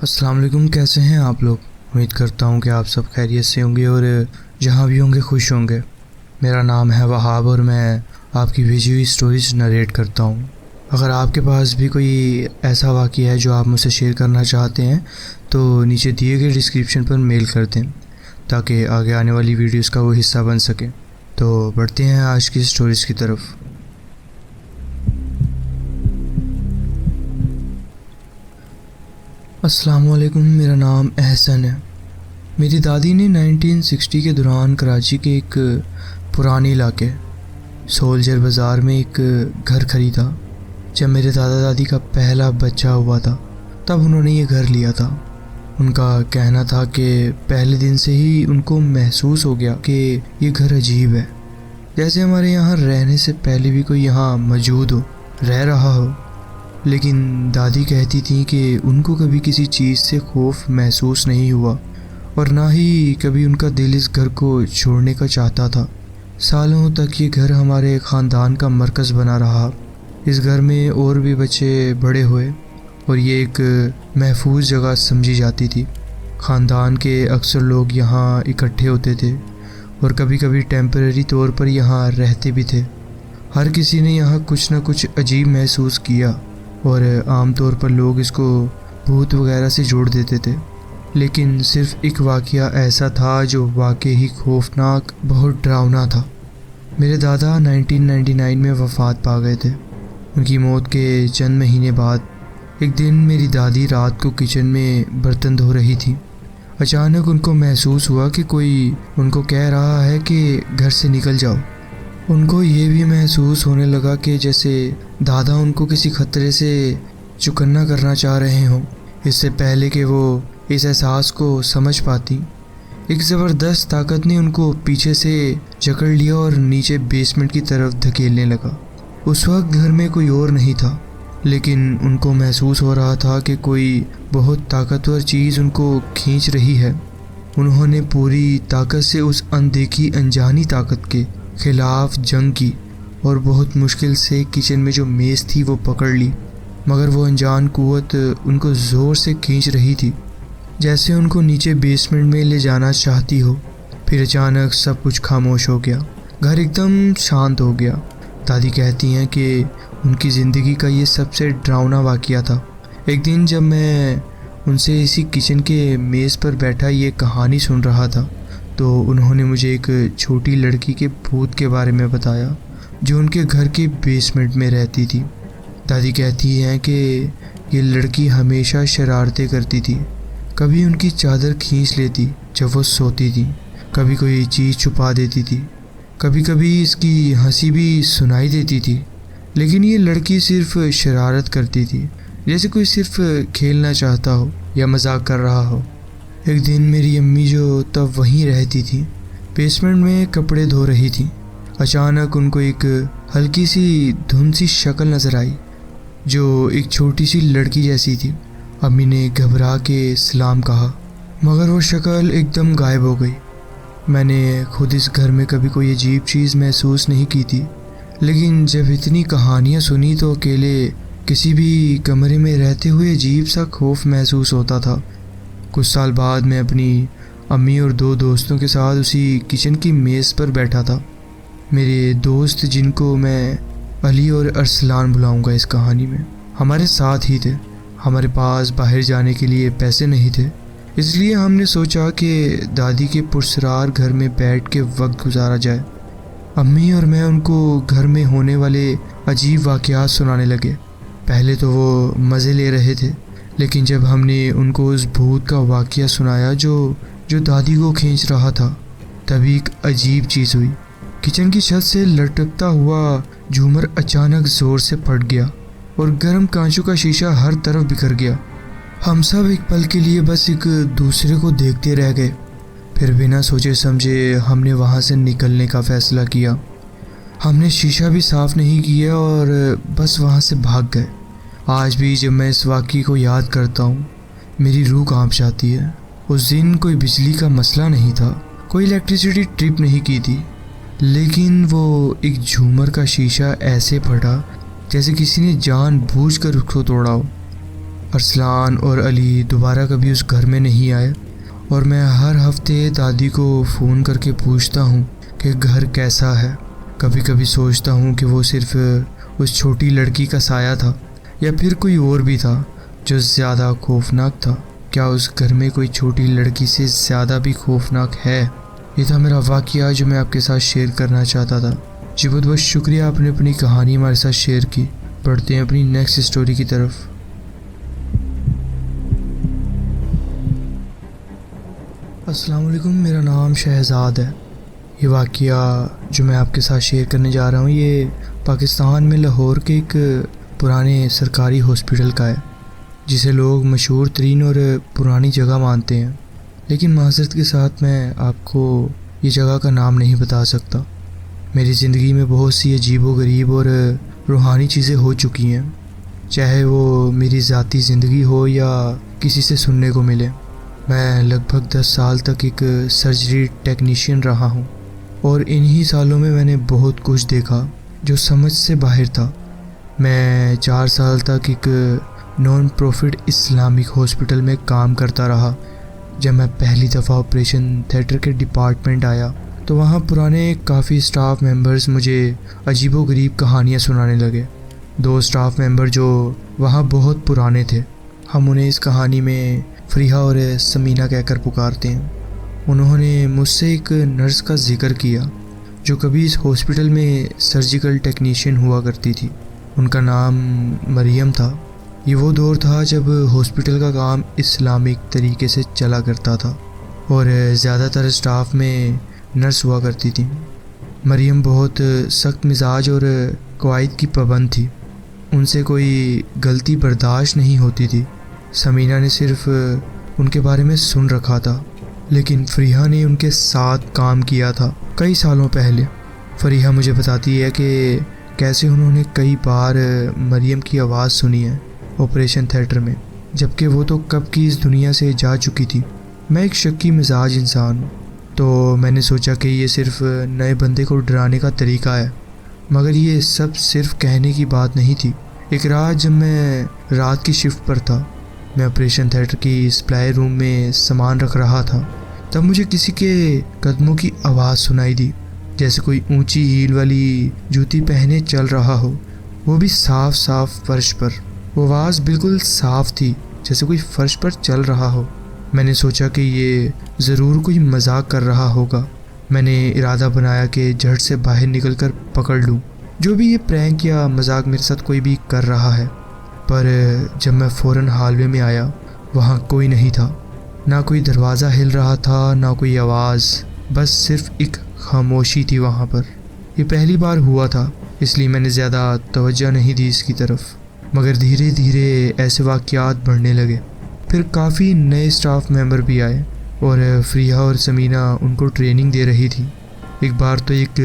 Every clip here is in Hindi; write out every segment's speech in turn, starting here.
अस्सलाम वालेकुम। कैसे हैं आप लोग? उम्मीद करता हूँ कि आप सब खैरियत से होंगे और जहाँ भी होंगे खुश होंगे। मेरा नाम है वहाब और मैं आपकी भेजी हुई स्टोरीज नरेट करता हूँ। अगर आपके पास भी कोई ऐसा वाक़या है जो आप मुझसे शेयर करना चाहते हैं तो नीचे दिए गए डिस्क्रिप्शन पर मेल कर दें ताकि आगे आने वाली वीडियोस का वो हिस्सा बन सके। तो बढ़ते हैं आज की स्टोरीज़ की तरफ। अस्सलाम वालेकुम। मेरा नाम एहसन है। मेरी दादी ने 1960 के दौरान कराची के एक पुराने इलाके सोल्जर बाज़ार में एक घर ख़रीदा। जब मेरे दादा दादी का पहला बच्चा हुआ था तब उन्होंने ये घर लिया था। उनका कहना था कि पहले दिन से ही उनको महसूस हो गया कि ये घर अजीब है, जैसे हमारे यहाँ रहने से पहले भी कोई यहाँ मौजूद हो, रह रहा हो। लेकिन दादी कहती थी कि उनको कभी किसी चीज़ से खौफ महसूस नहीं हुआ और ना ही कभी उनका दिल इस घर को छोड़ने का चाहता था। सालों तक ये घर हमारे ख़ानदान का मरकज़ बना रहा। इस घर में और भी बच्चे बड़े हुए और ये एक महफूज जगह समझी जाती थी। ख़ानदान के अक्सर लोग यहाँ इकट्ठे होते थे और कभी कभी टेम्परेरी तौर पर यहाँ रहते भी थे। हर किसी ने यहाँ कुछ न कुछ अजीब महसूस किया और आमतौर पर लोग इसको भूत वगैरह से जोड़ देते थे। लेकिन सिर्फ एक वाक़या ऐसा था जो वाकई ही खौफनाक, बहुत डरावना था। मेरे दादा 1999 में वफ़ात पा गए थे। उनकी मौत के चंद महीने बाद एक दिन मेरी दादी रात को किचन में बर्तन धो रही थी। अचानक उनको महसूस हुआ कि कोई उनको कह रहा है कि घर से निकल जाओ। उनको ये भी महसूस होने लगा कि जैसे दादा उनको किसी खतरे से चुकन्ना करना चाह रहे हों। इससे पहले कि वो इस एहसास को समझ पाती, एक ज़बरदस्त ताकत ने उनको पीछे से जकड़ लिया और नीचे बेसमेंट की तरफ धकेलने लगा। उस वक्त घर में कोई और नहीं था, लेकिन उनको महसूस हो रहा था कि कोई बहुत ताकतवर चीज़ उनको खींच रही है। उन्होंने पूरी ताकत से उस अनदेखी अनजानी ताकत के खिलाफ जंग की और बहुत मुश्किल से किचन में जो मेज़ थी वो पकड़ ली, मगर वो अनजान कुव्वत उनको ज़ोर से खींच रही थी, जैसे उनको नीचे बेसमेंट में ले जाना चाहती हो। फिर अचानक सब कुछ खामोश हो गया। घर एकदम शांत हो गया। दादी कहती हैं कि उनकी ज़िंदगी का ये सबसे डरावना वाक़या था। एक दिन जब मैं उनसे इसी किचन के मेज़ पर बैठा ये कहानी सुन रहा था तो उन्होंने मुझे एक छोटी लड़की के भूत के बारे में बताया जो उनके घर के बेसमेंट में रहती थी। दादी कहती हैं कि ये लड़की हमेशा शरारतें करती थी। कभी उनकी चादर खींच लेती जब वो सोती थी, कभी कोई चीज़ छुपा देती थी, कभी कभी इसकी हंसी भी सुनाई देती थी। लेकिन ये लड़की सिर्फ शरारत करती थी, जैसे कोई सिर्फ खेलना चाहता हो या मजाक कर रहा हो। एक दिन मेरी अम्मी जो तब वहीं रहती थी बेसमेंट में कपड़े धो रही थी। अचानक उनको एक हल्की सी धुंध सी शक्ल नज़र आई जो एक छोटी सी लड़की जैसी थी। अम्मी ने घबरा के सलाम कहा, मगर वो शक्ल एकदम गायब हो गई। मैंने खुद इस घर में कभी कोई अजीब चीज़ महसूस नहीं की थी, लेकिन जब इतनी कहानियाँ सुनी तो अकेले किसी भी कमरे में रहते हुए अजीब सा खौफ महसूस होता था। कुछ साल बाद मैं अपनी अम्मी और दो दोस्तों के साथ उसी किचन की मेज़ पर बैठा था। मेरे दोस्त, जिनको मैं अली और अरसलान बुलाऊंगा इस कहानी में, हमारे साथ ही थे। हमारे पास बाहर जाने के लिए पैसे नहीं थे, इसलिए हमने सोचा कि दादी के पुरस्कार घर में बैठ के वक्त गुजारा जाए। अम्मी और मैं उनको घर में होने वाले अजीब वाक़यात सुनाने लगे। पहले तो वो मज़े ले रहे थे, लेकिन जब हमने उनको उस भूत का वाक़या सुनाया जो दादी को खींच रहा था, तभी एक अजीब चीज़ हुई। किचन की छत से लटकता हुआ झूमर अचानक ज़ोर से फट गया और गर्म कांचों का शीशा हर तरफ बिखर गया। हम सब एक पल के लिए बस एक दूसरे को देखते रह गए। फिर बिना सोचे समझे हमने वहाँ से निकलने का फ़ैसला किया। हमने शीशा भी साफ़ नहीं किया और बस वहाँ से भाग गए। आज भी जब मैं इस वाक़ये को याद करता हूँ मेरी रूह कांप जाती है। उस दिन कोई बिजली का मसला नहीं था, कोई इलेक्ट्रिसिटी ट्रिप नहीं की थी, लेकिन वो एक झूमर का शीशा ऐसे फटा जैसे किसी ने जानबूझकर उसको तोड़ा हो। अरसलान और अली दोबारा कभी उस घर में नहीं आए और मैं हर हफ्ते दादी को फ़ोन करके पूछता हूँ कि घर कैसा है। कभी कभी सोचता हूँ कि वो सिर्फ उस छोटी लड़की का साया था या फिर कोई और भी था जो ज़्यादा खौफनाक था। क्या उस घर में कोई छोटी लड़की से ज़्यादा भी खौफनाक है? ये था मेरा वाक़या जो मैं आपके साथ शेयर करना चाहता था। जी बहुत बहुत शुक्रिया, आपने अपनी कहानी हमारे साथ शेयर की। बढ़ते हैं अपनी नेक्स्ट स्टोरी की तरफ। अस्सलाम वालेकुम, मेरा नाम शहज़ाद है। ये वाक़या जो मैं आपके साथ शेयर करने जा रहा हूँ ये पाकिस्तान में लाहौर के एक पुराने सरकारी हॉस्पिटल का है, जिसे लोग मशहूर तरीन और पुरानी जगह मानते हैं। लेकिन माज़रत के साथ मैं आपको ये जगह का नाम नहीं बता सकता। मेरी ज़िंदगी में बहुत सी अजीब व गरीब और रूहानी चीज़ें हो चुकी हैं, चाहे वो मेरी ज़ाती ज़िंदगी हो या किसी से सुनने को मिले। मैं लगभग 10 साल तक एक सर्जरी टेक्नीशियन रहा हूँ और इन्हीं सालों में मैंने बहुत कुछ देखा जो समझ से बाहर था। मैं 4 साल तक एक नॉन प्रॉफिट इस्लामिक हॉस्पिटल में काम करता रहा। जब मैं पहली दफ़ा ऑपरेशन थिएटर के डिपार्टमेंट आया तो वहाँ पुराने काफ़ी स्टाफ मेंबर्स मुझे अजीबोगरीब कहानियाँ सुनाने लगे। 2 स्टाफ मेंबर जो वहाँ बहुत पुराने थे, हम उन्हें इस कहानी में फ़रीहा और समीना कहकर पुकारते हैं। उन्होंने मुझसे एक नर्स का जिक्र किया जो कभी इस हॉस्पिटल में सर्जिकल टेक्नीशियन हुआ करती थी। उनका नाम मरियम था। ये वो दौर था जब हॉस्पिटल का काम इस्लामिक तरीके से चला करता था और ज़्यादातर स्टाफ में नर्स हुआ करती थी। मरियम बहुत सख्त मिजाज और कवायद की पाबंद थी। उनसे कोई गलती बर्दाश्त नहीं होती थी। समीना ने सिर्फ उनके बारे में सुन रखा था, लेकिन फ़रीहा ने उनके साथ काम किया था कई सालों पहले। फ़रीहा मुझे बताती है कि कैसे उन्होंने कई बार मरियम की आवाज़ सुनी है ऑपरेशन थिएटर में, जबकि वो तो कब की इस दुनिया से जा चुकी थी। मैं एक शक्की मिजाज इंसान हूँ, तो मैंने सोचा कि ये सिर्फ नए बंदे को डराने का तरीका है, मगर ये सब सिर्फ कहने की बात नहीं थी। एक रात जब मैं रात की शिफ्ट पर था, मैं ऑपरेशन थिएटर की सप्लाई रूम में सामान रख रहा था, तब मुझे किसी के कदमों की आवाज़ सुनाई दी, जैसे कोई ऊंची हील वाली जूती पहने चल रहा हो, वो भी साफ साफ फर्श पर। वो आवाज़ बिल्कुल साफ थी, जैसे कोई फर्श पर चल रहा हो। मैंने सोचा कि ये ज़रूर कोई मजाक कर रहा होगा। मैंने इरादा बनाया कि झट से बाहर निकलकर पकड़ लूँ जो भी ये प्रैंक या मजाक मेरे साथ कोई भी कर रहा है। पर जब मैं फ़ौरन हालवे में आया, वहाँ कोई नहीं था। ना कोई दरवाज़ा हिल रहा था, ना कोई आवाज़, बस सिर्फ एक खामोशी थी वहाँ पर। ये पहली बार हुआ था, इसलिए मैंने ज़्यादा तवज्जो नहीं दी इसकी तरफ। मगर धीरे धीरे ऐसे वाक़यात बढ़ने लगे। फिर काफ़ी नए स्टाफ मेंबर भी आए और फ़रीहा और समीना उनको ट्रेनिंग दे रही थी। एक बार तो एक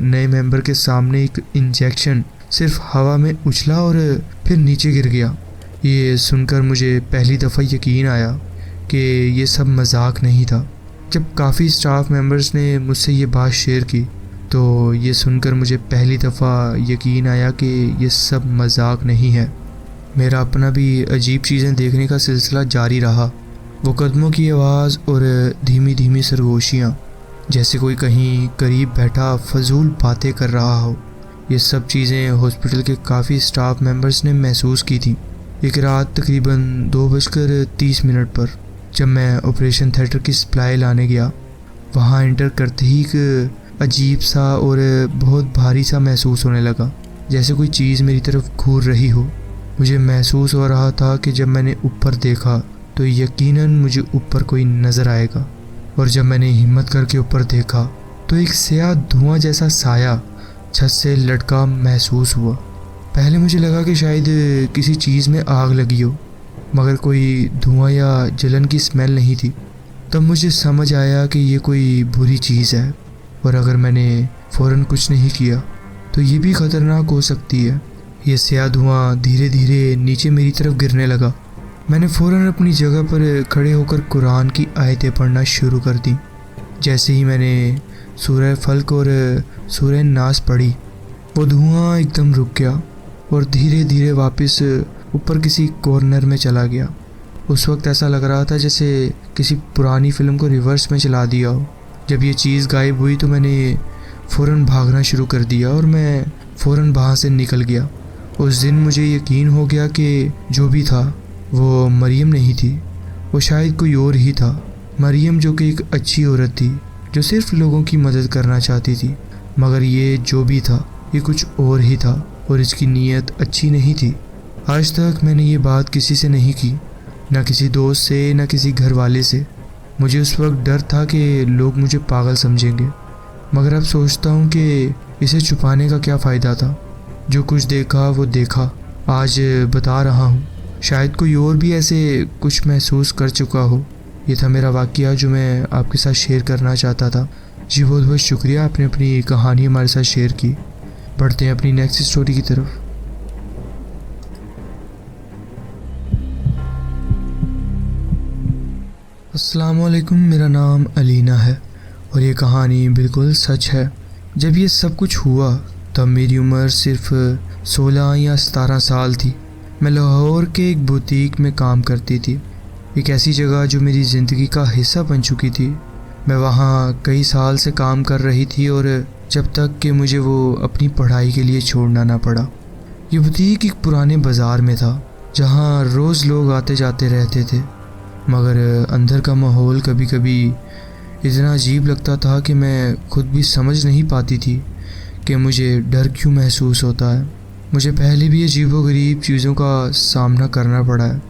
नए मेंबर के सामने एक इंजेक्शन सिर्फ हवा में उछला और फिर नीचे गिर गया। ये सुनकर मुझे पहली दफ़ा यकीन आया कि ये सब मजाक नहीं था। जब काफ़ी स्टाफ मेंबर्स ने मुझसे ये बात शेयर की तो ये सुनकर मुझे पहली दफ़ा यकीन आया कि ये सब मजाक नहीं है। मेरा अपना भी अजीब चीज़ें देखने का सिलसिला जारी रहा। वो कदमों की आवाज़ और धीमी धीमी सरगोशियाँ, जैसे कोई कहीं करीब बैठा फजूल बातें कर रहा हो। ये सब चीज़ें हॉस्पिटल के काफ़ी स्टाफ मेंबर्स ने महसूस की थी। एक रात तकरीबन 2:30 पर जब मैं ऑपरेशन थिएटर की सप्लाई लाने गया, वहाँ एंटर करते ही एक अजीब सा और बहुत भारी सा महसूस होने लगा, जैसे कोई चीज़ मेरी तरफ घूर रही हो। मुझे महसूस हो रहा था कि जब मैंने ऊपर देखा तो यकीनन मुझे ऊपर कोई नज़र आएगा, और जब मैंने हिम्मत करके ऊपर देखा तो एक स्याह धुआं जैसा साया छत से लटका महसूस हुआ। पहले मुझे लगा कि शायद किसी चीज़ में आग लगी हो, मगर कोई धुआं या जलन की स्मेल नहीं थी। तब मुझे समझ आया कि ये कोई बुरी चीज़ है, और अगर मैंने फ़ौरन कुछ नहीं किया तो ये भी ख़तरनाक हो सकती है। ये स्याह धुआं धीरे धीरे नीचे मेरी तरफ गिरने लगा। मैंने फ़ौरन अपनी जगह पर खड़े होकर कुरान की आयतें पढ़ना शुरू कर दी। जैसे ही मैंने सूरह फल्क और सूरह नास पढ़ी, वो धुआं एकदम रुक गया और धीरे धीरे वापस ऊपर किसी कॉर्नर में चला गया। उस वक्त ऐसा लग रहा था जैसे किसी पुरानी फिल्म को रिवर्स में चला दिया हो। जब ये चीज़ गायब हुई तो मैंने फ़ौरन भागना शुरू कर दिया और मैं फ़ौरन वहाँ से निकल गया। उस दिन मुझे यकीन हो गया कि जो भी था वो मरियम नहीं थी, वो शायद कोई और ही था। मरियम जो कि एक अच्छी औरत थी जो सिर्फ लोगों की मदद करना चाहती थी, मगर ये जो भी था ये कुछ और ही था और इसकी नीयत अच्छी नहीं थी। आज तक मैंने ये बात किसी से नहीं की, ना किसी दोस्त से, ना किसी घर वाले से। मुझे उस वक्त डर था कि लोग मुझे पागल समझेंगे, मगर अब सोचता हूँ कि इसे छुपाने का क्या फ़ायदा था। जो कुछ देखा वो देखा, आज बता रहा हूँ। शायद कोई और भी ऐसे कुछ महसूस कर चुका हो। ये था मेरा वाक़या जो मैं आपके साथ शेयर करना चाहता था। जी बहुत बहुत शुक्रिया, आपने अपनी कहानी हमारे साथ शेयर की। बढ़ते हैं अपनी नेक्स्ट स्टोरी की तरफ। अस्सलामुअलैकुम, मेरा नाम अलीना है और ये कहानी बिल्कुल सच है। जब ये सब कुछ हुआ तब मेरी उम्र सिर्फ 16 या 17 साल थी। मैं लाहौर के एक बुटीक में काम करती थी, एक ऐसी जगह जो मेरी ज़िंदगी का हिस्सा बन चुकी थी। मैं वहाँ कई साल से काम कर रही थी और जब तक कि मुझे वो अपनी पढ़ाई के लिए छोड़ना ना पड़ा। ये बुटीक एक पुराने बाज़ार में था जहाँ रोज़ लोग आते जाते रहते थे, मगर अंदर का माहौल कभी कभी इतना अजीब लगता था कि मैं खुद भी समझ नहीं पाती थी कि मुझे डर क्यों महसूस होता है। मुझे पहले भी अजीबोगरीब चीज़ों का सामना करना पड़ा है,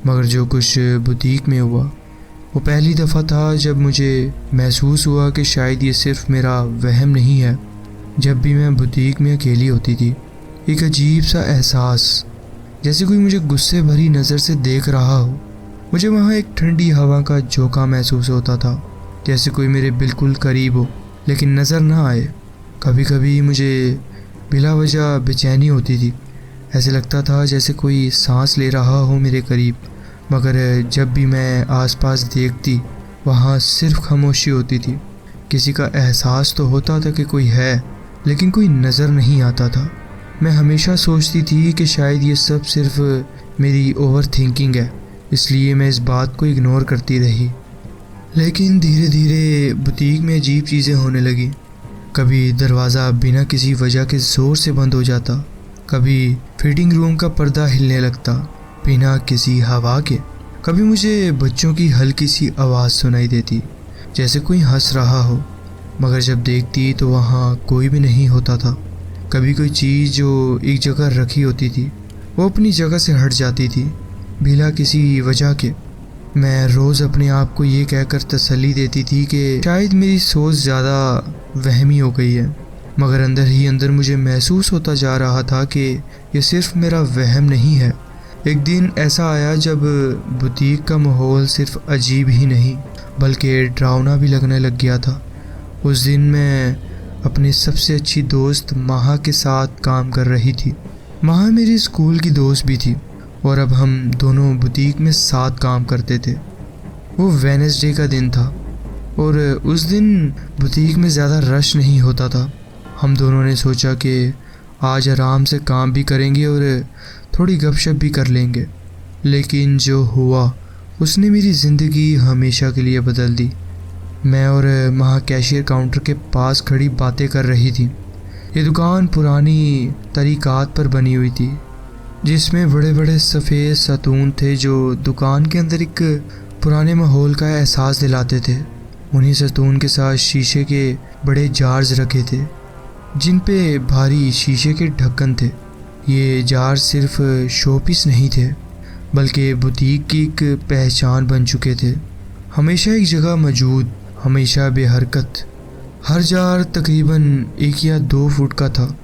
मगर जो कुछ बुटीक में हुआ वो पहली दफ़ा था जब मुझे महसूस हुआ कि शायद ये सिर्फ मेरा वहम नहीं है। जब भी मैं बुटीक में अकेली होती थी, एक अजीब सा एहसास, जैसे कोई मुझे गुस्से भरी नज़र से देख रहा हो। मुझे वहाँ एक ठंडी हवा का झोंका महसूस होता था, जैसे कोई मेरे बिल्कुल करीब हो लेकिन नज़र ना आए। कभी कभी मुझे बिला वजह बेचैनी होती थी, ऐसे लगता था जैसे कोई सांस ले रहा हो मेरे करीब, मगर जब भी मैं आसपास देखती वहाँ सिर्फ खामोशी होती थी। किसी का एहसास तो होता था कि कोई है, लेकिन कोई नज़र नहीं आता था। मैं हमेशा सोचती थी कि शायद ये सब सिर्फ मेरी ओवर थिंकिंग है, इसलिए मैं इस बात को इग्नोर करती रही। लेकिन धीरे धीरे बुटीक में अजीब चीज़ें होने लगी। कभी दरवाज़ा बिना किसी वजह के ज़ोर से बंद हो जाता, कभी फिटिंग रूम का पर्दा हिलने लगता बिना किसी हवा के, कभी मुझे बच्चों की हल्की सी आवाज़ सुनाई देती जैसे कोई हंस रहा हो, मगर जब देखती तो वहाँ कोई भी नहीं होता था। कभी कोई चीज़ जो एक जगह रखी होती थी वो अपनी जगह से हट जाती थी बिना किसी वजह के। मैं रोज़ अपने आप को ये कहकर तसल्ली देती थी कि शायद मेरी सोच ज़्यादा वहमी हो गई है, मगर अंदर ही अंदर मुझे महसूस होता जा रहा था कि ये सिर्फ मेरा वहम नहीं है। एक दिन ऐसा आया जब बुटीक का माहौल सिर्फ अजीब ही नहीं बल्कि डरावना भी लगने लग गया था। उस दिन मैं अपनी सबसे अच्छी दोस्त माहा के साथ काम कर रही थी। माहा मेरी स्कूल की दोस्त भी थी और अब हम दोनों बुटीक में साथ काम करते थे। वो वेडनेसडे का दिन था और उस दिन बुटीक में ज़्यादा रश नहीं होता था। हम दोनों ने सोचा कि आज आराम से काम भी करेंगे और थोड़ी गपशप भी कर लेंगे। लेकिन जो हुआ उसने मेरी ज़िंदगी हमेशा के लिए बदल दी। मैं और माँ कैशियर काउंटर के पास खड़ी बातें कर रही थी। ये दुकान पुरानी तरीक़ात पर बनी हुई थी, जिसमें बड़े बड़े सफ़ेद सतून थे जो दुकान के अंदर एक पुराने माहौल का एहसास दिलाते थे। उन्हीं सतून के साथ शीशे के बड़े जार्स रखे थे जिन पे भारी शीशे के ढक्कन थे। ये जार सिर्फ शोपीस नहीं थे बल्कि बुटीक की एक पहचान बन चुके थे। हमेशा एक जगह मौजूद, हमेशा बेहरकत। हर जार तकरीबन 1 या 2 फुट का था।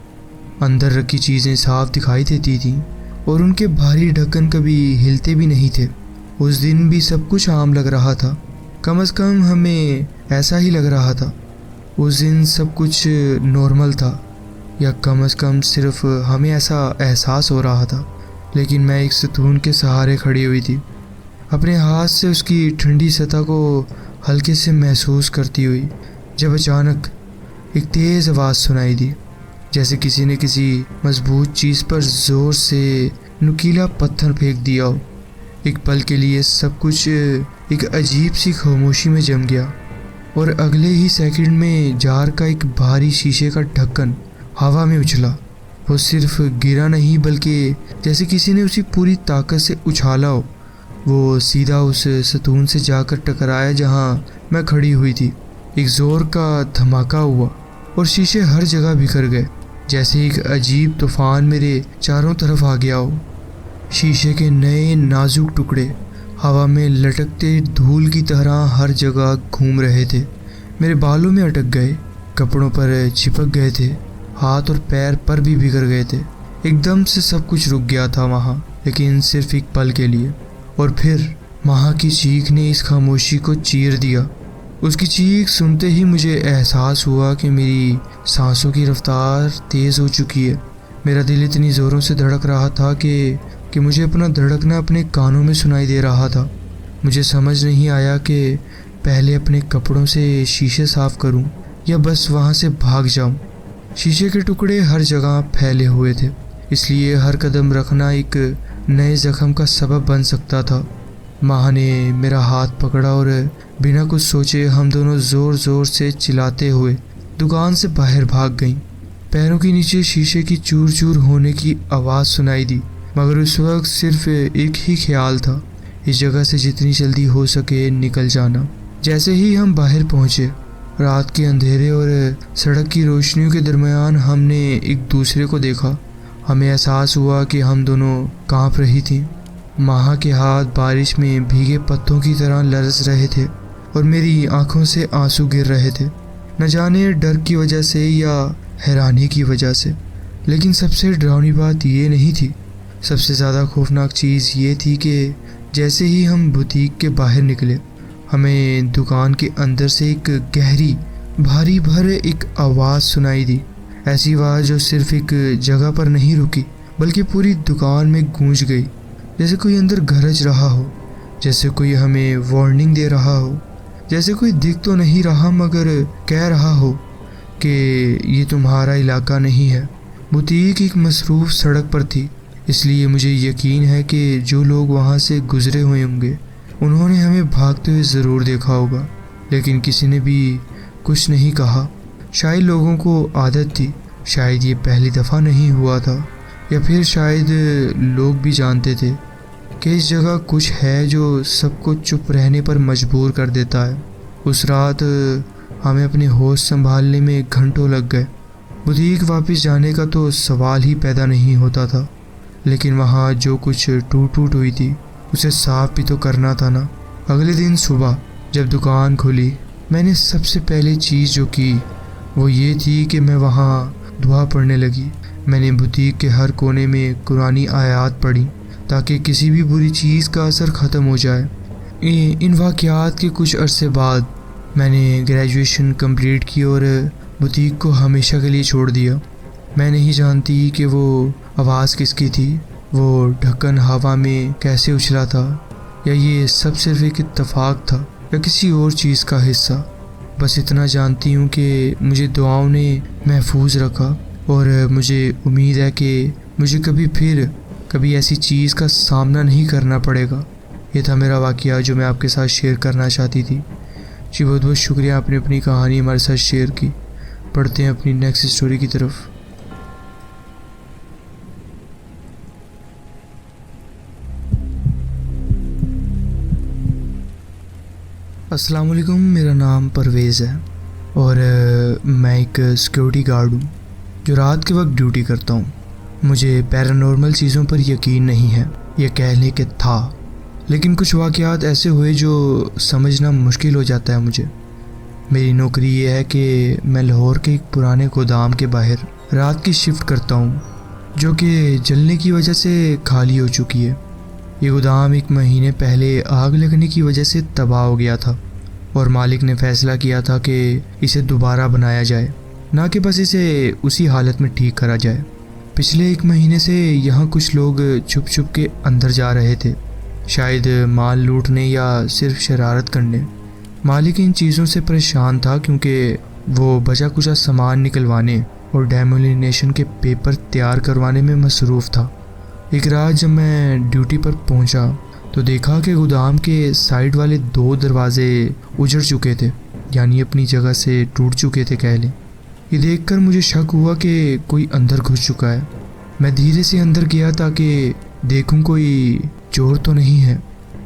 अंदर रखी चीज़ें साफ दिखाई देती थीं और उनके भारी ढक्कन कभी हिलते भी नहीं थे। उस दिन भी सब कुछ आम लग रहा था, कम से कम हमें ऐसा ही लग रहा था। उस दिन सब कुछ नॉर्मल था, या कम से कम सिर्फ हमें ऐसा एहसास हो रहा था। लेकिन मैं एक सतून के सहारे खड़ी हुई थी, अपने हाथ से उसकी ठंडी सतह को हल्के से महसूस करती हुई, जब अचानक एक तेज़ आवाज़ सुनाई दी, जैसे किसी ने किसी मजबूत चीज़ पर ज़ोर से नुकीला पत्थर फेंक दिया हो। एक पल के लिए सब कुछ एक अजीब सी खामोशी में जम गया और अगले ही सेकंड में जार का एक भारी शीशे का ढक्कन हवा में उछला। वो सिर्फ गिरा नहीं बल्कि जैसे किसी ने उसी पूरी ताकत से उछाला हो। वो सीधा उस सतून से जाकर टकराया जहाँ मैं खड़ी हुई थी। एक जोर का धमाका हुआ और शीशे हर जगह बिखर गए, जैसे एक अजीब तूफान मेरे चारों तरफ आ गया हो। शीशे के नए नाजुक टुकड़े हवा में लटकते धूल की तरह हर जगह घूम रहे थे। मेरे बालों में अटक गए, कपड़ों पर चिपक गए थे, हाथ और पैर पर भी बिखर गए थे। एकदम से सब कुछ रुक गया था वहाँ, लेकिन सिर्फ एक पल के लिए। और फिर माँ की चीख ने इस खामोशी को चीर दिया। उसकी चीख सुनते ही मुझे एहसास हुआ कि मेरी सांसों की रफ्तार तेज़ हो चुकी है। मेरा दिल इतनी ज़ोरों से धड़क रहा था कि मुझे अपना धड़कना अपने कानों में सुनाई दे रहा था। मुझे समझ नहीं आया कि पहले अपने कपड़ों से शीशे साफ करूं या बस वहां से भाग जाऊं। शीशे के टुकड़े हर जगह फैले हुए थे, इसलिए हर कदम रखना एक नए जख्म का सबब बन सकता था। माँ ने मेरा हाथ पकड़ा और बिना कुछ सोचे हम दोनों ज़ोर ज़ोर से चिल्लाते हुए दुकान से बाहर भाग गईं। पैरों के नीचे शीशे की चूर चूर होने की आवाज़ सुनाई दी, मगर उस वक्त सिर्फ एक ही ख्याल था, इस जगह से जितनी जल्दी हो सके निकल जाना। जैसे ही हम बाहर पहुंचे, रात के अंधेरे और सड़क की रोशनियों के दरमियान हमने एक दूसरे को देखा। हमें एहसास हुआ कि हम दोनों कांप रही थीं। माँ के हाथ बारिश में भीगे पत्तों की तरह लरस रहे थे और मेरी आंखों से आंसू गिर रहे थे, न जाने डर की वजह से या हैरानी की वजह से। लेकिन सबसे डरावनी बात ये नहीं थी। सबसे ज़्यादा खौफनाक चीज़ ये थी कि जैसे ही हम बुटीक के बाहर निकले, हमें दुकान के अंदर से एक गहरी भारी भरे एक आवाज़ सुनाई दी। ऐसी आवाज़ जो सिर्फ एक जगह पर नहीं रुकी बल्कि पूरी दुकान में गूंज गई, जैसे कोई अंदर गरज रहा हो, जैसे कोई हमें वार्निंग दे रहा हो, जैसे कोई दिख तो नहीं रहा मगर कह रहा हो कि ये तुम्हारा इलाका नहीं है। बुटीक एक मसरूफ़ सड़क पर थी, इसलिए मुझे यकीन है कि जो लोग वहाँ से गुजरे हुए होंगे उन्होंने हमें भागते हुए ज़रूर देखा होगा, लेकिन किसी ने भी कुछ नहीं कहा। शायद लोगों को आदत थी, शायद ये पहली दफ़ा नहीं हुआ था, या फिर शायद लोग भी जानते थे कि इस जगह कुछ है जो सबको चुप रहने पर मजबूर कर देता है। उस रात हमें अपने होश संभालने में घंटों लग गए। बुटीक वापस जाने का तो सवाल ही पैदा नहीं होता था, लेकिन वहाँ जो कुछ टूट टूट हुई थी उसे साफ भी तो करना था ना। अगले दिन सुबह जब दुकान खुली, मैंने सबसे पहले चीज़ जो की वो ये थी कि मैं वहाँ दुआ पढ़ने लगी। मैंने बुटीक के हर कोने में कुरानी आयात पढ़ी ताकि किसी भी बुरी चीज़ का असर ख़त्म हो जाए। इन वाक़यात के कुछ अरसे बाद मैंने ग्रेजुएशन कंप्लीट की और बुटीक को हमेशा के लिए छोड़ दिया। मैं नहीं जानती कि वो आवाज़ किसकी थी, वो ढक्कन हवा में कैसे उछला था, या ये सब सिर्फ एक इत्तेफाक था या किसी और चीज़ का हिस्सा। बस इतना जानती हूँ कि मुझे दुआओं ने महफूज रखा और मुझे उम्मीद है कि मुझे कभी ऐसी चीज़ का सामना नहीं करना पड़ेगा। ये था मेरा वाक़या जो मैं आपके साथ शेयर करना चाहती थी। जी बहुत बहुत शुक्रिया, आपने अपनी कहानी हमारे साथ शेयर की। पढ़ते हैं अपनी नेक्स्ट स्टोरी की तरफ। अस्सलाम वालेकुम, मेरा नाम परवेज़ है और मैं एक सिक्योरिटी गार्ड हूँ जो रात के वक्त ड्यूटी करता हूँ। मुझे पैरानॉर्मल चीज़ों पर यकीन नहीं है, ये कह लें कि था, लेकिन कुछ वाक़यात ऐसे हुए जो समझना मुश्किल हो जाता है मुझे। मेरी नौकरी ये है कि मैं लाहौर के एक पुराने गोदाम के बाहर रात की शिफ्ट करता हूँ, जो कि जलने की वजह से खाली हो चुकी है। ये गोदाम 1 महीने पहले आग लगने की वजह से तबाह हो गया था और मालिक ने फैसला किया था कि इसे दोबारा बनाया जाए, ना कि बस इसे उसी हालत में ठीक करा जाए। पिछले 1 महीने से यहाँ कुछ लोग छुप छुप के अंदर जा रहे थे, शायद माल लूटने या सिर्फ शरारत करने। मालिक इन चीज़ों से परेशान था क्योंकि वो बचा कुचा सामान निकलवाने और डेमोलिनेशन के पेपर तैयार करवाने में मसरूफ़ था। एक रात जब मैं ड्यूटी पर पहुंचा तो देखा कि गोदाम के साइड वाले 2 दरवाजे उजड़ चुके थे, यानी अपनी जगह से टूट चुके थे कह लें। ये देखकर मुझे शक हुआ कि कोई अंदर घुस चुका है। मैं धीरे से अंदर गया ताकि देखूं कोई चोर तो नहीं है।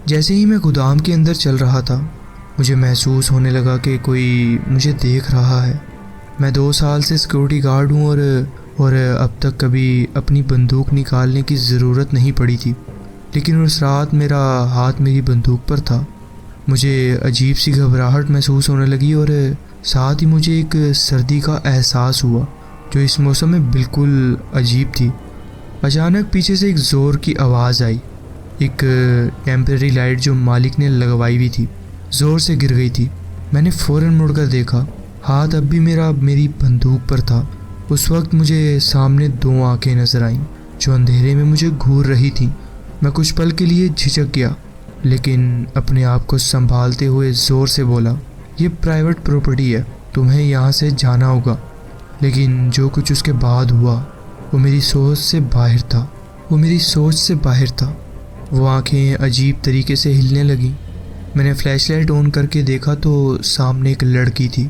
जैसे ही मैं गोदाम के अंदर चल रहा था मुझे महसूस होने लगा कि कोई मुझे देख रहा है। मैं 2 साल से सिक्योरिटी गार्ड हूँ और अब तक कभी अपनी बंदूक निकालने की ज़रूरत नहीं पड़ी थी, लेकिन उस रात मेरा हाथ मेरी बंदूक पर था। मुझे अजीब सी घबराहट महसूस होने लगी और साथ ही मुझे एक सर्दी का एहसास हुआ जो इस मौसम में बिल्कुल अजीब थी। अचानक पीछे से एक ज़ोर की आवाज़ आई। एक टेम्परेरी लाइट जो मालिक ने लगवाई हुई थी ज़ोर से गिर गई थी। मैंने फ़ौरन मुड़कर देखा, हाथ अब भी मेरी बंदूक पर था। उस वक्त मुझे सामने 2 आंखें नजर आईं जो अंधेरे में मुझे घूर रही थीं। मैं कुछ पल के लिए झिझक गया, लेकिन अपने आप को संभालते हुए ज़ोर से बोला, ये प्राइवेट प्रॉपर्टी है, तुम्हें यहाँ से जाना होगा। लेकिन जो कुछ उसके बाद हुआ वो मेरी सोच से बाहर था। वो आंखें अजीब तरीके से हिलने लगीं। मैंने फ्लैशलाइट ऑन करके देखा तो सामने एक लड़की थी,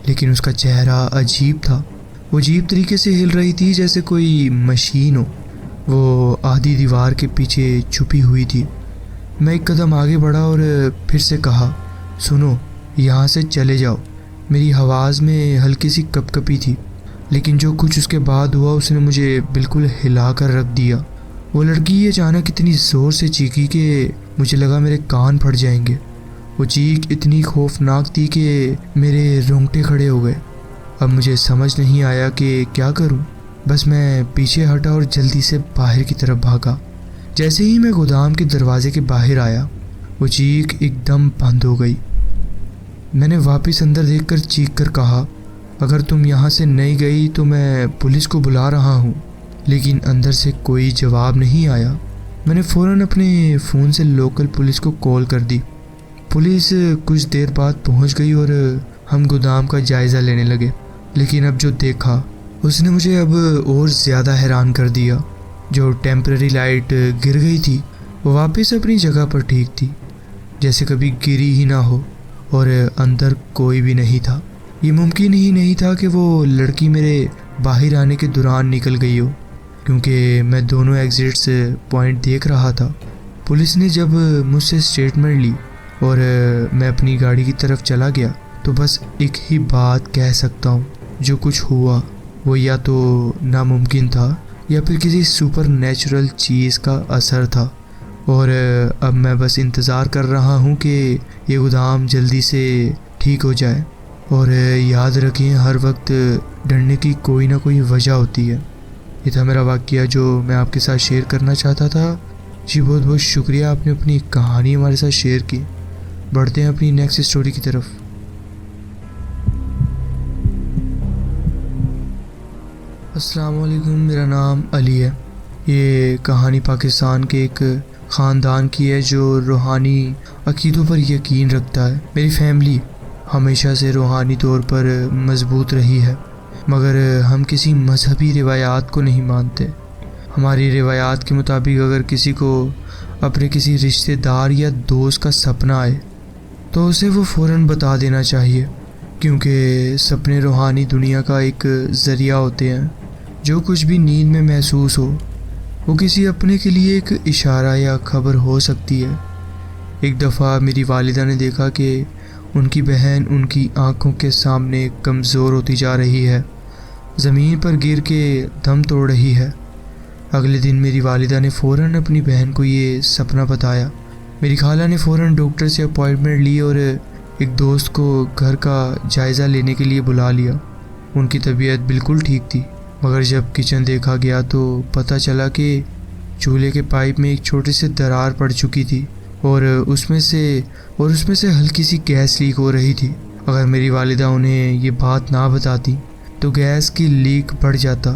लेकिन उसका चेहरा अजीब था। वो अजीब तरीके से हिल रही थी जैसे कोई मशीन हो। वो आधी दीवार के पीछे छुपी हुई थी। मैं एक कदम आगे बढ़ा और फिर से कहा, सुनो, यहाँ से चले जाओ। मेरी आवाज़ में हल्की सी कपकपी थी, लेकिन जो कुछ उसके बाद हुआ उसने मुझे बिल्कुल हिला कर रख दिया। वो लड़की अचानक इतनी ज़ोर से चीखी कि मुझे लगा मेरे कान फट जाएंगे। वो चीख इतनी खौफनाक थी कि मेरे रोंगटे खड़े हो गए। अब मुझे समझ नहीं आया कि क्या करूं। बस मैं पीछे हटा और जल्दी से बाहर की तरफ भागा। जैसे ही मैं गोदाम के दरवाजे के बाहर आया वो चीख एकदम बंद हो गई। मैंने वापस अंदर देखकर चीख कर कहा, अगर तुम यहाँ से नहीं गई तो मैं पुलिस को बुला रहा हूँ। लेकिन अंदर से कोई जवाब नहीं आया। मैंने फ़ौरन अपने फ़ोन से लोकल पुलिस को कॉल कर दी। पुलिस कुछ देर बाद पहुँच गई और हम गोदाम का जायज़ा लेने लगे। लेकिन अब जो देखा उसने मुझे अब और ज़्यादा हैरान कर दिया। जो टेम्परेरी लाइट गिर गई थी वो वापस अपनी जगह पर ठीक थी, जैसे कभी गिरी ही ना हो, और अंदर कोई भी नहीं था। ये मुमकिन ही नहीं था कि वो लड़की मेरे बाहर आने के दौरान निकल गई हो, क्योंकि मैं दोनों एग्जिट्स पॉइंट देख रहा था। पुलिस ने जब मुझसे स्टेटमेंट ली और मैं अपनी गाड़ी की तरफ चला गया तो बस एक ही बात कह सकता हूँ, जो कुछ हुआ वो या तो नामुमकिन था या फिर किसी सुपर नेचुरल चीज़ का असर था। और अब मैं बस इंतज़ार कर रहा हूँ कि ये गोदाम जल्दी से ठीक हो जाए। और याद रखें, हर वक्त डरने की कोई ना कोई वजह होती है। ये था मेरा वाक़या जो मैं आपके साथ शेयर करना चाहता था। जी बहुत बहुत शुक्रिया, आपने अपनी कहानी हमारे साथ शेयर की। बढ़ते हैं अपनी नेक्स्ट स्टोरी की तरफ। अस्सलाम वालेकुम, मेरा नाम अली है। ये कहानी पाकिस्तान के एक ख़ानदान की है जो रूहानी अक़ीदों पर यकीन रखता है। मेरी फैमिली हमेशा से रूहानी तौर पर मजबूत रही है, मगर हम किसी मजहबी रिवायात को नहीं मानते। हमारी रिवायात के मुताबिक अगर किसी को अपने किसी रिश्तेदार या दोस्त का सपना आए तो उसे वो फ़ौरन बता देना चाहिए, क्योंकि सपने रूहानी दुनिया का एक ज़रिया होते हैं। जो कुछ भी नींद में महसूस हो वो किसी अपने के लिए एक इशारा या खबर हो सकती है। एक दफ़ा मेरी वालिदा ने देखा कि उनकी बहन उनकी आंखों के सामने कमज़ोर होती जा रही है, ज़मीन पर गिर के दम तोड़ रही है। अगले दिन मेरी वालिदा ने फ़ौरन अपनी बहन को ये सपना बताया। मेरी खाला ने फ़ौरन डॉक्टर से अपॉइंटमेंट ली और एक दोस्त को घर का जायज़ा लेने के लिए बुला लिया। उनकी तबीयत बिल्कुल ठीक थी, मगर जब किचन देखा गया तो पता चला कि चूल्हे के पाइप में एक छोटी सी दरार पड़ चुकी थी और उसमें से हल्की सी गैस लीक हो रही थी। अगर मेरी वालिदा उन्हें ये बात ना बताती तो गैस की लीक बढ़ जाता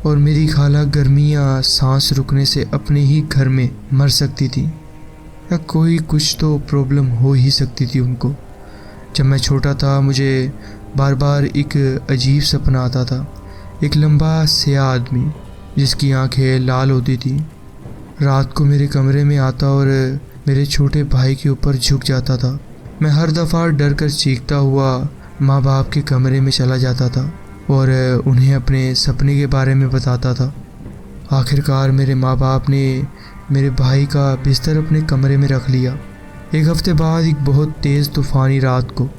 और मेरी खाला गर्मी या सांस रुकने से अपने ही घर में मर सकती थी, या कोई कुछ तो प्रॉब्लम हो ही सकती थी उनको। जब मैं छोटा था मुझे बार बार एक अजीब सपना आता था। एक लंबा स्याह आदमी जिसकी आंखें लाल होती थी रात को मेरे कमरे में आता और मेरे छोटे भाई के ऊपर झुक जाता था। मैं हर दफ़ा डर कर चीखता हुआ माँ बाप के कमरे में चला जाता था और उन्हें अपने सपने के बारे में बताता था। आखिरकार मेरे माँ बाप ने मेरे भाई का बिस्तर अपने कमरे में रख लिया। एक हफ्ते बाद एक बहुत तेज़ तूफ़ानी रात को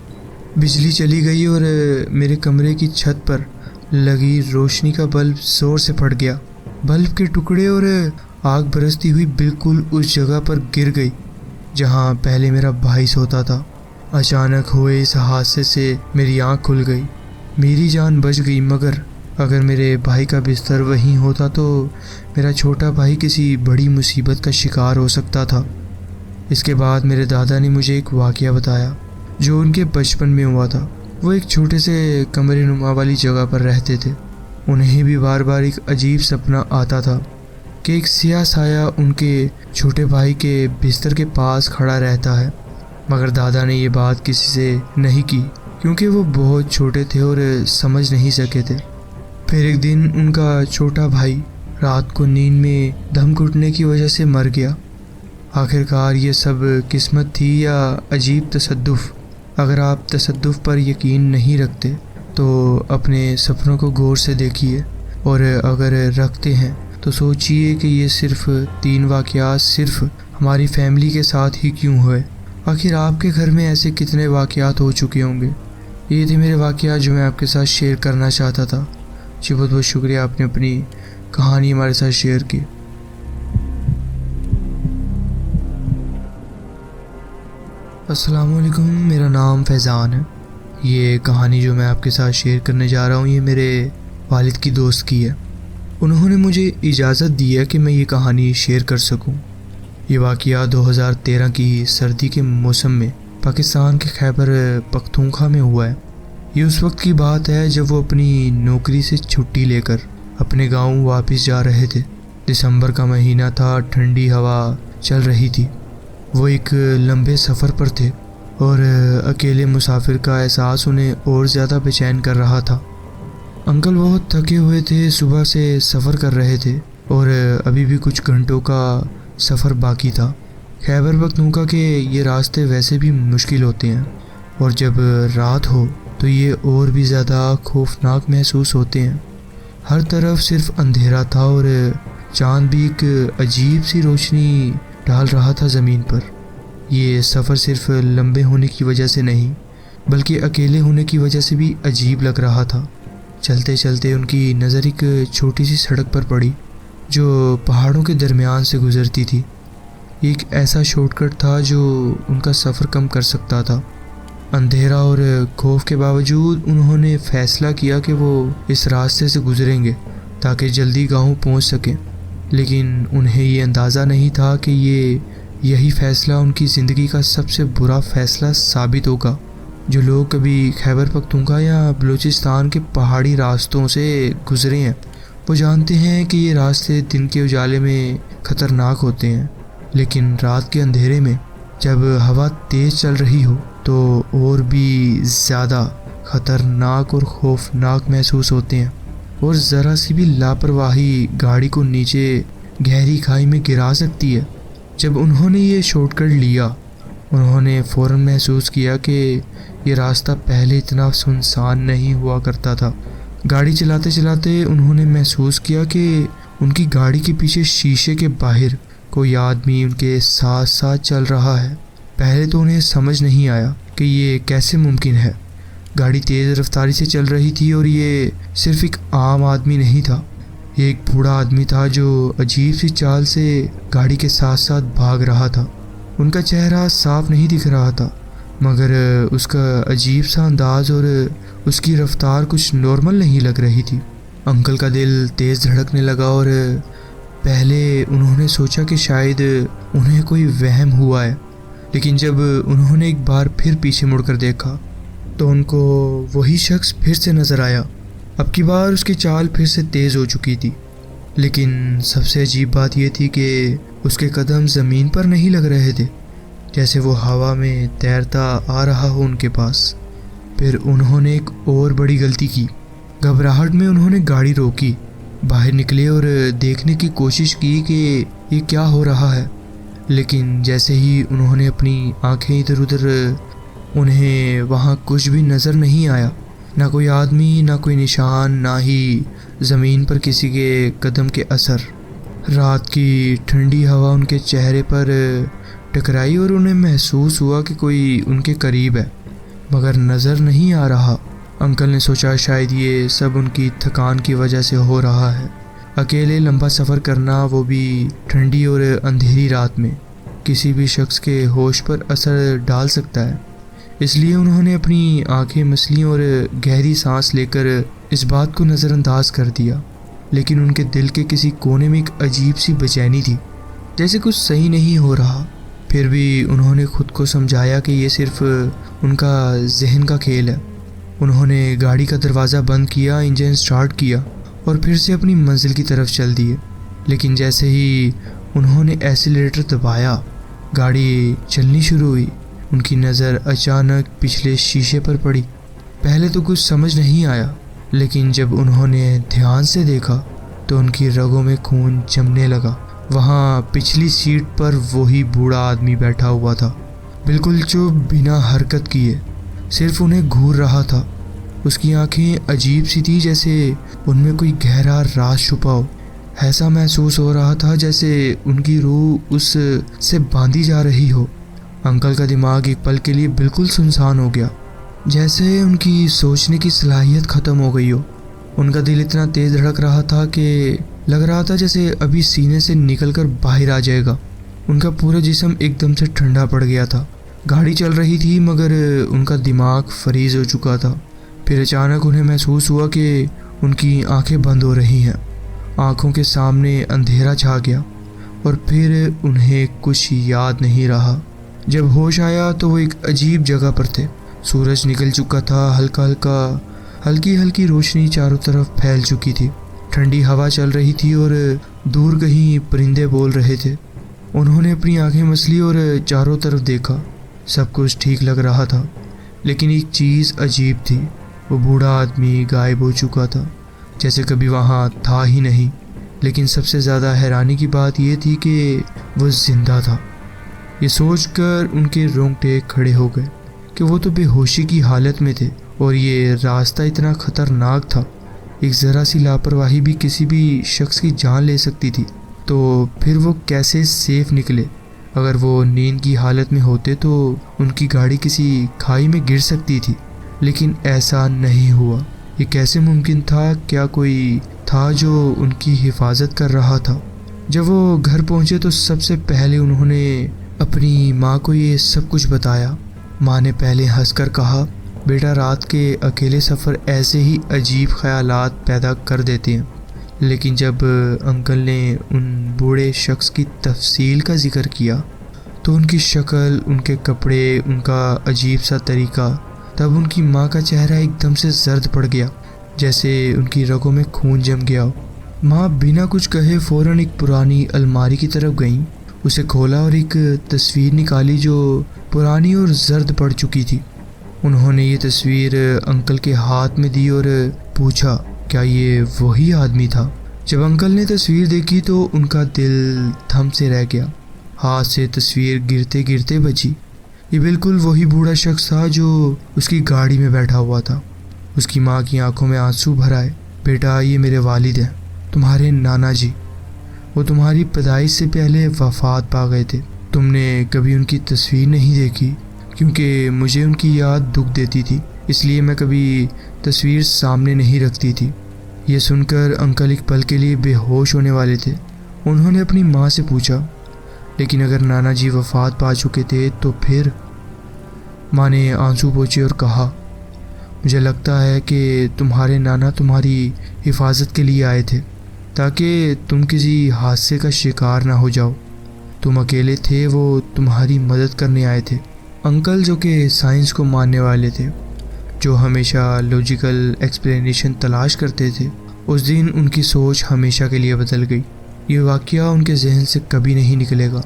बिजली चली गई और मेरे कमरे की छत पर लगी रोशनी का बल्ब ज़ोर से फट गया। बल्ब के टुकड़े और आग बरसती हुई बिल्कुल उस जगह पर गिर गई जहाँ पहले मेरा भाई सोता था। अचानक हुए इस हादसे से मेरी आँख खुल गई। मेरी जान बच गई, मगर अगर मेरे भाई का बिस्तर वहीं होता तो मेरा छोटा भाई किसी बड़ी मुसीबत का शिकार हो सकता था। इसके बाद मेरे दादा ने मुझे एक वाक़या बताया जो उनके बचपन में हुआ था। वो एक छोटे से कमरे नुमा वाली जगह पर रहते थे। उन्हें भी बार बार एक अजीब सपना आता था कि एक सियाह साया उनके छोटे भाई के बिस्तर के पास खड़ा रहता है, मगर दादा ने ये बात किसी से नहीं की क्योंकि वो बहुत छोटे थे और समझ नहीं सके थे। फिर एक दिन उनका छोटा भाई रात को नींद में दम घुटने की वजह से मर गया। आखिरकार ये सब किस्मत थी या अजीब तसद्दुफ़? अगर आप तसद्दुफ़ पर यकीन नहीं रखते तो अपने सपनों को गौर से देखिए, और अगर रखते हैं तो सोचिए कि ये सिर्फ 3 वाक़यात सिर्फ हमारी फैमिली के साथ ही क्यों हुए। आखिर आपके घर में ऐसे कितने वाक़यात हो चुके होंगे। ये थे मेरे वाक़यात जो मैं आपके साथ शेयर करना चाहता था। जी बहुत बहुत शुक्रिया, आपने अपनी कहानी हमारे साथ शेयर की। अस्सलाम वालेकुम, मेरा नाम फैज़ान है। ये कहानी जो मैं आपके साथ शेयर करने जा रहा हूँ ये मेरे वालिद की दोस्त की है। उन्होंने मुझे इजाज़त दी है कि मैं ये कहानी शेयर कर सकूँ। ये वाक़या 2013 की सर्दी के मौसम में पाकिस्तान के खैबर पख्तूनख्वा में हुआ है। ये उस वक्त की बात है जब वो अपनी नौकरी से छुट्टी लेकर अपने गांव वापस जा रहे थे। दिसंबर का महीना था, ठंडी हवा चल रही थी। वो एक लंबे सफ़र पर थे और अकेले मुसाफिर का एहसास उन्हें और ज़्यादा बेचैन कर रहा था। अंकल बहुत थके हुए थे, सुबह से सफ़र कर रहे थे और अभी भी कुछ घंटों का सफ़र बाकी था। खैबर पख्तूनख्वा के ये रास्ते वैसे भी मुश्किल होते हैं और जब रात हो तो ये और भी ज़्यादा खौफनाक महसूस होते हैं। हर तरफ सिर्फ अंधेरा था और चाँद भी एक अजीब सी रोशनी डाल रहा था ज़मीन पर। ये सफ़र सिर्फ लंबे होने की वजह से नहीं बल्कि अकेले होने की वजह से भी अजीब लग रहा था। चलते चलते उनकी नज़र एक छोटी सी सड़क पर पड़ी जो पहाड़ों के दरमियान से गुज़रती थी। एक ऐसा शॉर्टकट था जो उनका सफ़र कम कर सकता था। अंधेरा और खौफ के बावजूद उन्होंने फ़ैसला किया कि वो इस रास्ते से गुज़रेंगे ताकि जल्दी गांव पहुंच सकें। लेकिन उन्हें ये अंदाज़ा नहीं था कि यही फ़ैसला उनकी ज़िंदगी का सबसे बुरा फ़ैसला साबित होगा। जो लोग कभी खैबर पख्तूनख्वा या बलूचिस्तान के पहाड़ी रास्तों से गुज़रे हैं वो जानते हैं कि ये रास्ते दिन के उजाले में ख़तरनाक होते हैं, लेकिन रात के अंधेरे में जब हवा तेज़ चल रही हो तो और भी ज़्यादा ख़तरनाक और खौफनाक महसूस होते हैं। और ज़रा सी भी लापरवाही गाड़ी को नीचे गहरी खाई में गिरा सकती है। जब उन्होंने ये शॉर्टकट लिया उन्होंने फ़ौरन महसूस किया कि ये रास्ता पहले इतना सुनसान नहीं हुआ करता था। गाड़ी चलाते चलाते उन्होंने महसूस किया कि उनकी गाड़ी के पीछे शीशे के बाहर कोई आदमी उनके साथ साथ चल रहा है। पहले तो उन्हें समझ नहीं आया कि ये कैसे मुमकिन है। गाड़ी तेज़ रफ्तारी से चल रही थी और ये सिर्फ एक आम आदमी नहीं था, ये एक बूढ़ा आदमी था जो अजीब सी चाल से गाड़ी के साथ साथ भाग रहा था। उनका चेहरा साफ नहीं दिख रहा था मगर उसका अजीब सा अंदाज़ और उसकी रफ्तार कुछ नॉर्मल नहीं लग रही थी। अंकल का दिल तेज़ धड़कने लगा और पहले उन्होंने सोचा कि शायद उन्हें कोई वहम हुआ है, लेकिन जब उन्होंने एक बार फिर पीछे मुड़कर देखा तो उनको वही शख्स फिर से नज़र आया। अब की बार उसकी चाल फिर से तेज़ हो चुकी थी, लेकिन सबसे अजीब बात यह थी कि उसके कदम ज़मीन पर नहीं लग रहे थे, जैसे वो हवा में तैरता आ रहा हो उनके पास। फिर उन्होंने एक और बड़ी गलती की। घबराहट में उन्होंने गाड़ी रोकी, बाहर निकले और देखने की कोशिश की कि ये क्या हो रहा है। लेकिन जैसे ही उन्होंने अपनी आंखें इधर उधर, उन्हें वहाँ कुछ भी नज़र नहीं आया। ना कोई आदमी, ना कोई निशान, ना ही ज़मीन पर किसी के कदम के असर। रात की ठंडी हवा उनके चेहरे पर टकराई और उन्हें महसूस हुआ कि कोई उनके करीब है, मगर नज़र नहीं आ रहा। अंकल ने सोचा शायद ये सब उनकी थकान की वजह से हो रहा है। अकेले लंबा सफ़र करना, वो भी ठंडी और अंधेरी रात में, किसी भी शख्स के होश पर असर डाल सकता है। इसलिए उन्होंने अपनी आंखें मसली और गहरी सांस लेकर इस बात को नज़रअंदाज कर दिया। लेकिन उनके दिल के किसी कोने में एक अजीब सी बेचैनी थी, जैसे कुछ सही नहीं हो रहा। फिर भी उन्होंने खुद को समझाया कि ये सिर्फ उनका जहन का खेल है। उन्होंने गाड़ी का दरवाज़ा बंद किया, इंजन स्टार्ट किया और फिर से अपनी मंजिल की तरफ चल दिए। लेकिन जैसे ही उन्होंने एक्सीलरेटर दबाया, गाड़ी चलनी शुरू हुई। उनकी नज़र अचानक पिछले शीशे पर पड़ी। पहले तो कुछ समझ नहीं आया, लेकिन जब उन्होंने ध्यान से देखा तो उनकी रगों में खून जमने लगा। वहाँ पिछली सीट पर वही बूढ़ा आदमी बैठा हुआ था, बिल्कुल चुप, बिना हरकत किए, सिर्फ उन्हें घूर रहा था। उसकी आंखें अजीब सी थी, जैसे उनमें कोई गहरा राज छुपा हो। ऐसा महसूस हो रहा था जैसे उनकी रूह उस से बांधी जा रही हो। अंकल का दिमाग एक पल के लिए बिल्कुल सुनसान हो गया, जैसे उनकी सोचने की सलाहियत ख़त्म हो गई हो। उनका दिल इतना तेज़ धड़क रहा था कि लग रहा था जैसे अभी सीने से निकलकर बाहर आ जाएगा। उनका पूरा जिस्म एकदम से ठंडा पड़ गया था। गाड़ी चल रही थी मगर उनका दिमाग फ्रीज हो चुका था। फिर अचानक उन्हें महसूस हुआ कि उनकी आंखें बंद हो रही हैं। आंखों के सामने अंधेरा छा गया और फिर उन्हें कुछ याद नहीं रहा। जब होश आया तो वो एक अजीब जगह पर थे। सूरज निकल चुका था, हल्की हल्की रोशनी चारों तरफ फैल चुकी थी। ठंडी हवा चल रही थी और दूर कहीं परिंदे बोल रहे थे। उन्होंने अपनी आंखें मसली और चारों तरफ देखा। सब कुछ ठीक लग रहा था, लेकिन एक चीज़ अजीब थी। वो बूढ़ा आदमी गायब हो चुका था, जैसे कभी वहाँ था ही नहीं। लेकिन सबसे ज़्यादा हैरानी की बात यह थी कि वो जिंदा था। ये सोचकर उनके रोंगटे खड़े हो गए कि वो तो बेहोशी की हालत में थे और ये रास्ता इतना ख़तरनाक था। एक ज़रा सी लापरवाही भी किसी भी शख्स की जान ले सकती थी। तो फिर वो कैसे सेफ निकले? अगर वो नींद की हालत में होते तो उनकी गाड़ी किसी खाई में गिर सकती थी, लेकिन ऐसा नहीं हुआ। ये कैसे मुमकिन था? क्या कोई था जो उनकी हिफाजत कर रहा था? जब वो घर पहुंचे तो सबसे पहले उन्होंने अपनी माँ को ये सब कुछ बताया। माँ ने पहले हंसकर कहा, बेटा, रात के अकेले सफ़र ऐसे ही अजीब ख्यालात पैदा कर देते हैं। लेकिन जब अंकल ने उन बूढ़े शख्स की तफसील का जिक्र किया तो उनकी शक्ल, उनके कपड़े, उनका अजीब सा तरीका, तब उनकी माँ का चेहरा एकदम से जर्द पड़ गया, जैसे उनकी रगों में खून जम गया हो। माँ बिना कुछ कहे फ़ौरन एक पुरानी अलमारी की तरफ गईं, उसे खोला और एक तस्वीर निकाली जो पुरानी और जर्द पड़ चुकी थी। उन्होंने ये तस्वीर अंकल के हाथ में दी और पूछा, क्या ये वही आदमी था? जब अंकल ने तस्वीर देखी तो उनका दिल थम से रह गया। हाथ से तस्वीर गिरते गिरते बची। ये बिल्कुल वही बूढ़ा शख्स था जो उसकी गाड़ी में बैठा हुआ था। उसकी माँ की आंखों में आंसू भर आए। बेटा, ये मेरे वालिद हैं, तुम्हारे नाना जी। वो तुम्हारी पैदाइश से पहले वफात पा गए थे। तुमने कभी उनकी तस्वीर नहीं देखी क्योंकि मुझे उनकी याद दुख देती थी, इसलिए मैं कभी तस्वीर सामने नहीं रखती थी। ये सुनकर अंकल एक पल के लिए बेहोश होने वाले थे। उन्होंने अपनी माँ से पूछा, लेकिन अगर नाना जी वफात पा चुके थे तो फिर? माँ ने आंसू पोंछे और कहा, मुझे लगता है कि तुम्हारे नाना तुम्हारी हिफाजत के लिए आए थे ताकि तुम किसी हादसे का शिकार ना हो जाओ। तुम अकेले थे, वो तुम्हारी मदद करने आए थे। अंकल, जो कि साइंस को मानने वाले थे, जो हमेशा लॉजिकल एक्सप्लेनेशन तलाश करते थे, उस दिन उनकी सोच हमेशा के लिए बदल गई। ये वाक़या उनके जहन से कभी नहीं निकलेगा।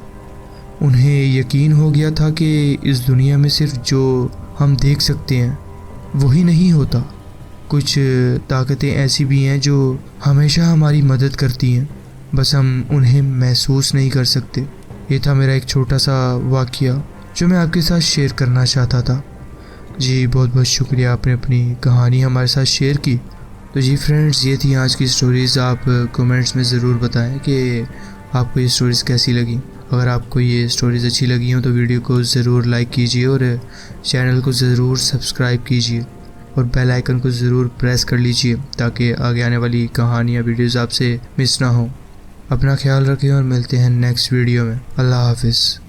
उन्हें यकीन हो गया था कि इस दुनिया में सिर्फ जो हम देख सकते हैं वही नहीं होता। कुछ ताकतें ऐसी भी हैं जो हमेशा हमारी मदद करती हैं, बस हम उन्हें महसूस नहीं कर सकते। ये था मेरा एक छोटा सा वाक़या जो मैं आपके साथ शेयर करना चाहता था। जी बहुत बहुत शुक्रिया, आपने अपनी कहानी हमारे साथ शेयर की। तो जी फ्रेंड्स, ये थी आज की स्टोरीज़। आप कमेंट्स में ज़रूर बताएं कि आपको ये स्टोरीज़ कैसी लगी। अगर आपको ये स्टोरीज़ अच्छी लगी हो तो वीडियो को ज़रूर लाइक कीजिए और चैनल को ज़रूर सब्सक्राइब कीजिए और बेल आइकन को ज़रूर प्रेस कर लीजिए ताकि आगे आने वाली कहानियाँ वीडियोज़ आपसे मिस ना हो। अपना ख्याल रखें और मिलते हैं नेक्स्ट वीडियो में। अल्लाह हाफिज़।